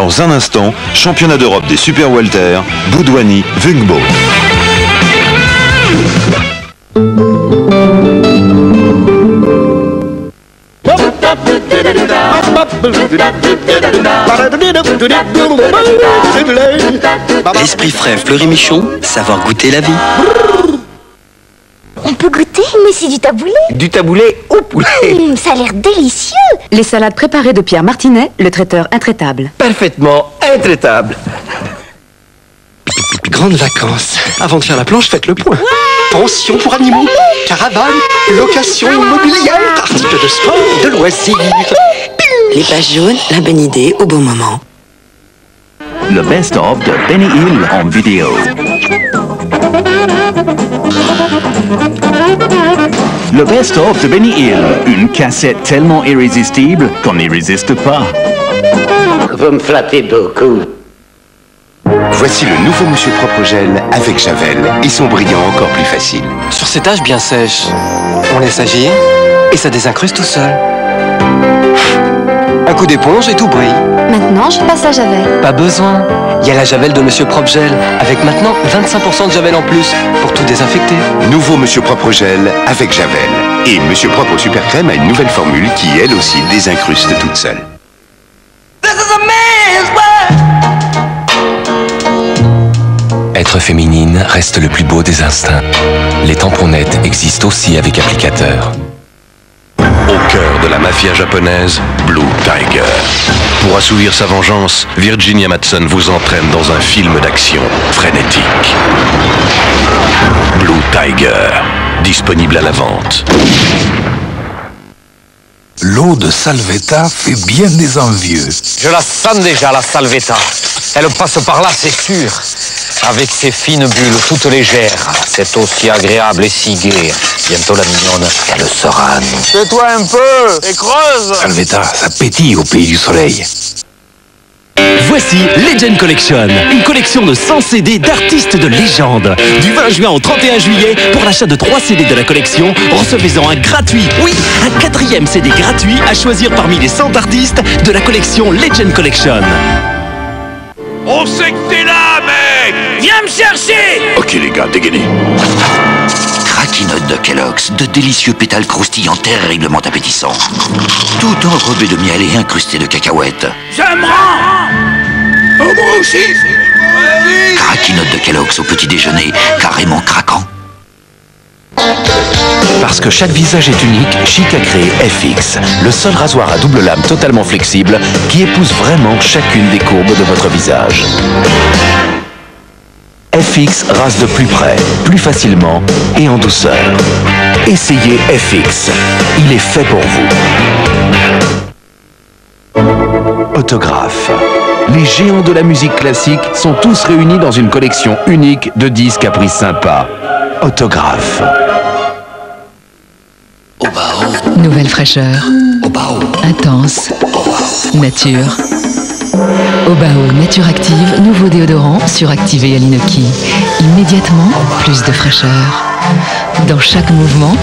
Dans un instant, championnat d'Europe des super welter, Boudouani, Vungbo. L'esprit frais Fleury-Michon, savoir goûter la vie. On peut goûter, mais c'est du taboulé. Du taboulé au poulet. Ça a l'air délicieux. Les salades préparées de Pierre Martinet, le traiteur intraitable. Parfaitement intraitable. Grandes vacances. Avant de faire la planche, faites le point. Pension pour animaux, caravane, location immobilière, articles de sport, de loisirs. Les pages jaunes, la bonne idée au bon moment. Le best-of de Benny Hill en vidéo. Le best-of de Benny Hill, une cassette tellement irrésistible qu'on n'y résiste pas. Vous me flattez beaucoup. Voici le nouveau Monsieur Propre Gel avec Javel et son brillant encore plus facile. Sur ces taches bien sèches, on laisse agir et ça désincruste tout seul. Un coup d'éponge et tout brille. Maintenant, je passe à Javel. Pas besoin. Il y a la Javel de Monsieur Propre Gel, avec maintenant 25% de Javel en plus, pour tout désinfecter. Nouveau Monsieur Propre Gel avec Javel. Et Monsieur Propre Super Crème a une nouvelle formule qui, elle aussi, désincruste toute seule. Être féminine reste le plus beau des instincts. Les tamponnettes existent aussi avec applicateur. Au cœur de la mafia japonaise, Blue Tiger. Pour assouvir sa vengeance, Virginia Madsen vous entraîne dans un film d'action frénétique. Blue Tiger, disponible à la vente. L'eau de Salvetta fait bien des envieux. Je la sens déjà, la Salvetta. Elle passe par là, c'est sûr. Avec ses fines bulles toutes légères. Cette eau si agréable et si gaie. Bientôt la mignonne, elle sera à nous. Tais-toi un peu et creuse. Salvetta, ça pétille au pays du soleil. Voici Legend Collection, une collection de 100 CD d'artistes de légende. Du 20 juin au 31 juillet, pour l'achat de 3 CD de la collection, recevez-en un gratuit. Oui, un 4e CD gratuit à choisir parmi les 100 artistes de la collection Legend Collection. On sait que t'es là, mec. Viens me chercher. Ok les gars, dégainez. Craquinotes de Kellogg's, de délicieux pétales croustillants terriblement appétissants. Tout enrobé de miel et incrusté de cacahuètes. Je me rends. Oh, moi aussi. Craquinotes de Kellogg's au petit déjeuner, carrément craquant. Parce que chaque visage est unique, Chic a créé FX, le seul rasoir à double lame totalement flexible qui épouse vraiment chacune des courbes de votre visage. FX rase de plus près, plus facilement et en douceur. Essayez FX, il est fait pour vous. Autographe. Les géants de la musique classique sont tous réunis dans une collection unique de disques à prix sympa. Autographe. Nouvelle fraîcheur. Intense. Nature. Obao Nature Active, nouveau déodorant suractivé à l'inoki. Immédiatement, plus de fraîcheur. Dans chaque mouvement,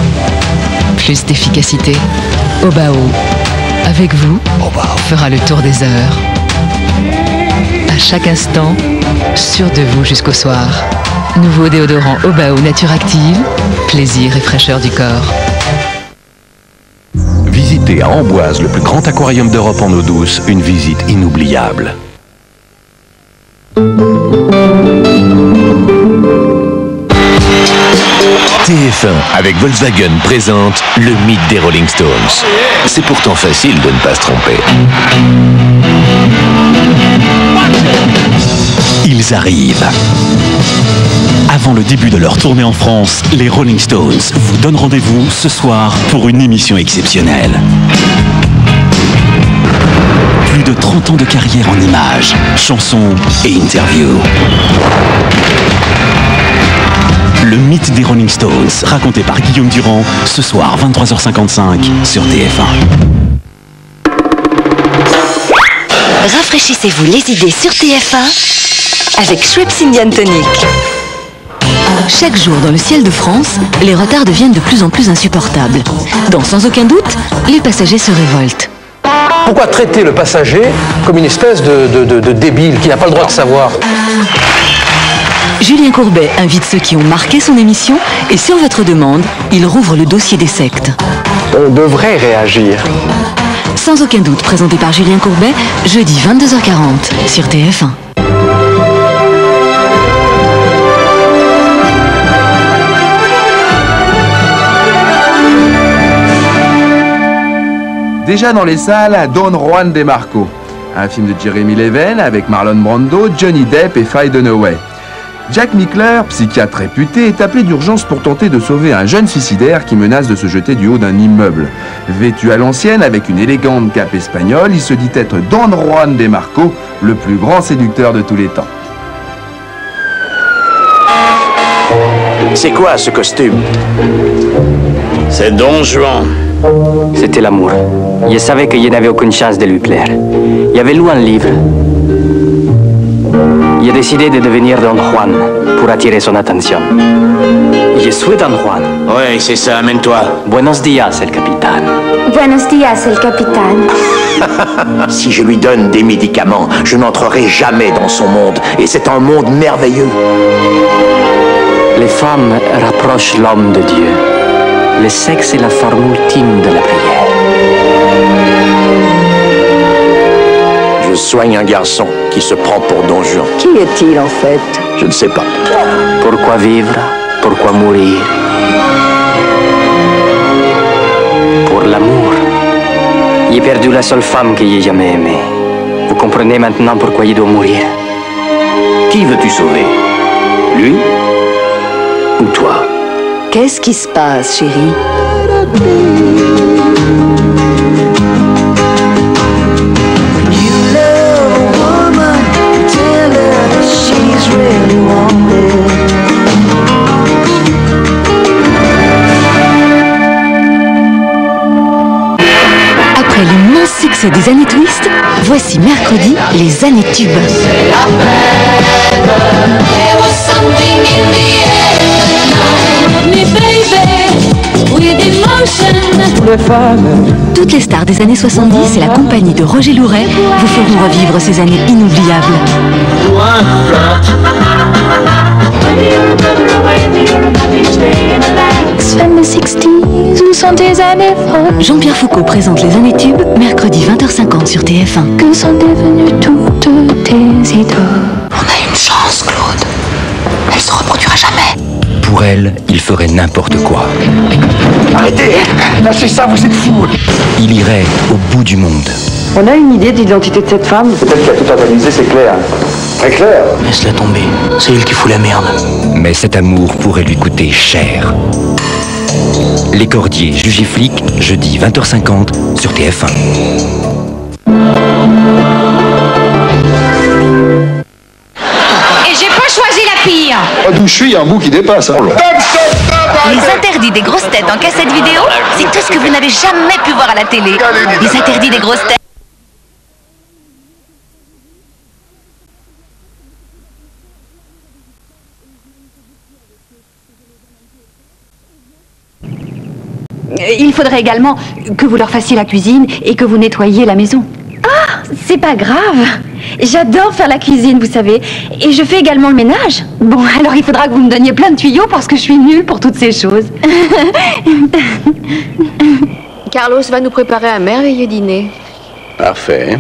plus d'efficacité. Obao, avec vous, fera le tour des heures. À chaque instant, sûr de vous jusqu'au soir. Nouveau déodorant Obao Nature Active, plaisir et fraîcheur du corps. Visitez à Amboise le plus grand aquarium d'Europe en eau douce, une visite inoubliable. TF1 avec Volkswagen présente le mythe des Rolling Stones. C'est pourtant facile de ne pas se tromper. Ils arrivent. Avant le début de leur tournée en France, les Rolling Stones vous donnent rendez-vous ce soir pour une émission exceptionnelle. Plus de 30 ans de carrière en images, chansons et interviews. Le mythe des Rolling Stones, raconté par Guillaume Durand, ce soir 23h55 sur TF1. Rafraîchissez-vous les idées sur TF1 avec Schweppes Indian Tonic. Chaque jour dans le ciel de France, les retards deviennent de plus en plus insupportables. Dans Sans aucun doute, les passagers se révoltent. Pourquoi traiter le passager comme une espèce de débile qui n'a pas le droit de savoir? Julien Courbet invite ceux qui ont marqué son émission et sur votre demande, il rouvre le dossier des sectes. On devrait réagir. Sans aucun doute, présenté par Julien Courbet, jeudi 22h40 sur TF1. Déjà dans les salles, Don Juan de Marco, un film de Jeremy Leven avec Marlon Brando, Johnny Depp et Faye Dunaway. Jack Mickler, psychiatre réputé, est appelé d'urgence pour tenter de sauver un jeune suicidaire qui menace de se jeter du haut d'un immeuble. Vêtu à l'ancienne avec une élégante cape espagnole, il se dit être Don Juan de Marco, le plus grand séducteur de tous les temps. C'est quoi ce costume? C'est Don Juan. C'était l'amour. Je savais qu'il n'avait aucune chance de lui plaire. Il avait lu un livre. Il a décidé de devenir Don Juan pour attirer son attention. Je suis Don Juan. Oui, c'est ça, amène-toi. Buenos días, el capitán. Buenos días, el capitán. Si je lui donne des médicaments, je n'entrerai jamais dans son monde. Et c'est un monde merveilleux. Les femmes rapprochent l'homme de Dieu. Le sexe est la forme ultime de la prière. Je soigne un garçon qui se prend pour Don Juan. Qui est-il en fait? Je ne sais pas. Pourquoi vivre? Pourquoi mourir? Pour l'amour. J'ai perdu la seule femme que j'ai jamais aimée. Vous comprenez maintenant pourquoi il doit mourir? Qui veux-tu sauver? Lui ou toi? Qu'est-ce qui se passe, chérie? Après l'immense succès des années Twist, voici mercredi les années Tubes. Toutes les stars des années 70 et la compagnie de Roger Louret vous feront revivre ces années inoubliables. Jean-Pierre Foucault présente les années Tubes, mercredi 20h50 sur TF1. Que sont devenues toutes tes idoles? On a une chance, Claude. Elle se reproduira jamais. Pour elle, il ferait n'importe quoi. Arrêtez! Lâchez ça, vous êtes fous! Il irait au bout du monde. On a une idée de l'identité de cette femme? Peut-être qu'elle a tout analysé, c'est clair. Très clair. Laisse-la tomber. C'est elle qui fout la merde. Mais cet amour pourrait lui coûter cher. Les Cordiers, jugés flics, jeudi 20h50 sur TF1. Et j'ai pas choisi la pire. D'où je suis, il y a un bout qui dépasse. Les interdits des grosses têtes en cassette vidéo, c'est tout ce que vous n'avez jamais pu voir à la télé. Les interdits des grosses têtes. Il faudrait également que vous leur fassiez la cuisine et que vous nettoyiez la maison. Ah, c'est pas grave. J'adore faire la cuisine, vous savez. Et je fais également le ménage. Bon, alors il faudra que vous me donniez plein de tuyaux parce que je suis nulle pour toutes ces choses. Carlos va nous préparer un merveilleux dîner. Parfait.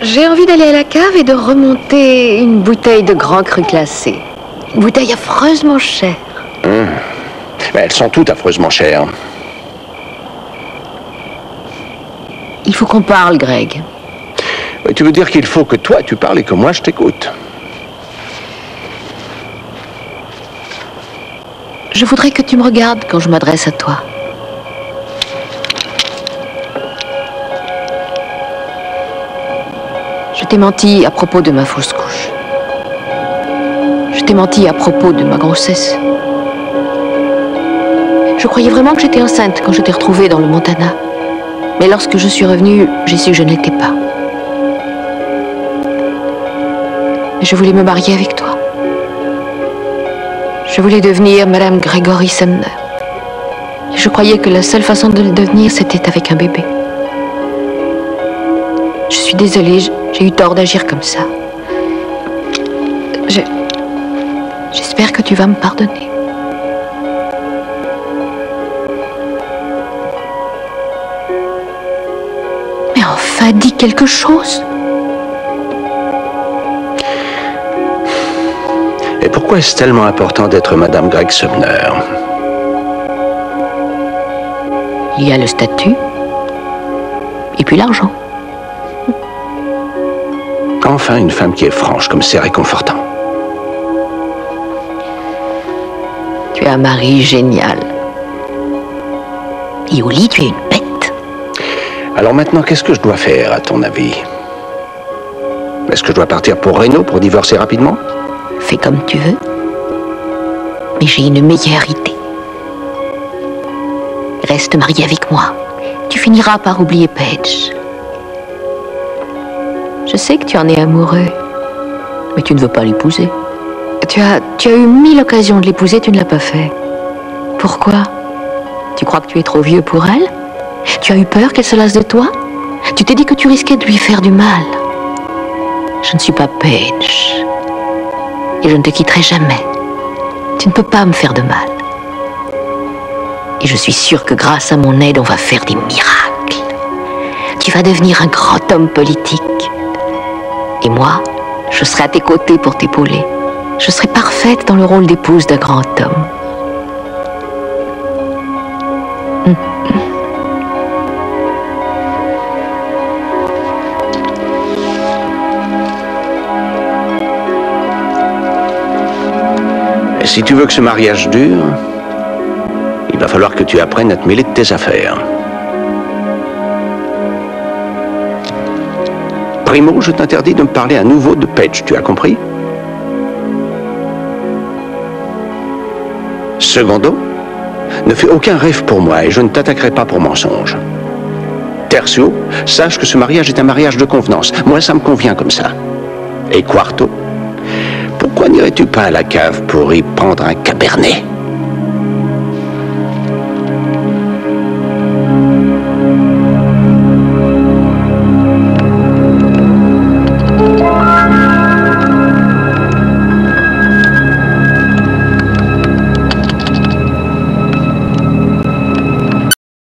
J'ai envie d'aller à la cave et de remonter une bouteille de Grand Cru classé. Une bouteille affreusement chère. Mais elles sont toutes affreusement chères. Il faut qu'on parle, Greg. Tu veux dire qu'il faut que toi tu parles et que moi je t'écoute? Je voudrais que tu me regardes quand je m'adresse à toi. Je t'ai menti à propos de ma fausse couche. Je t'ai menti à propos de ma grossesse. Je croyais vraiment que j'étais enceinte quand je t'ai retrouvée dans le Montana. Mais lorsque je suis revenue, j'ai su que je ne l'étais pas. Je voulais me marier avec toi. Je voulais devenir Madame Gregory Sumner. Je croyais que la seule façon de le devenir, c'était avec un bébé. Je suis désolée, j'ai eu tort d'agir comme ça. J'espère que tu vas me pardonner. Mais enfin, dis quelque chose. Et pourquoi est-ce tellement important d'être Madame Gregg Sumner? Il y a le statut, et puis l'argent. Enfin, une femme qui est franche, comme c'est réconfortant. Tu as un mari génial. Et au lit, tu es une bête. Alors maintenant, qu'est-ce que je dois faire, à ton avis? Est-ce que je dois partir pour Reno pour divorcer rapidement? Fais comme tu veux. Mais j'ai une meilleure idée. Reste marié avec moi. Tu finiras par oublier Paige. Je sais que tu en es amoureux, mais tu ne veux pas l'épouser. Tu as eu 1000 occasions de l'épouser, tu ne l'as pas fait. Pourquoi? Tu crois que tu es trop vieux pour elle? Tu as eu peur qu'elle se lasse de toi? Tu t'es dit que tu risquais de lui faire du mal. Je ne suis pas Paige. Et je ne te quitterai jamais. Tu ne peux pas me faire de mal. Et je suis sûre que grâce à mon aide, on va faire des miracles. Tu vas devenir un grand homme politique. Et moi, je serai à tes côtés pour t'épauler. Je serai parfaite dans le rôle d'épouse d'un grand homme. Et si tu veux que ce mariage dure, il va falloir que tu apprennes à te mêler de tes affaires. Primo, je t'interdis de me parler à nouveau de Paige, tu as compris? Secondo, ne fais aucun rêve pour moi et je ne t'attaquerai pas pour mensonge. Tertio, sache que ce mariage est un mariage de convenance. Moi, ça me convient comme ça. Et quarto, pourquoi n'irais-tu pas à la cave pour y prendre un cabernet?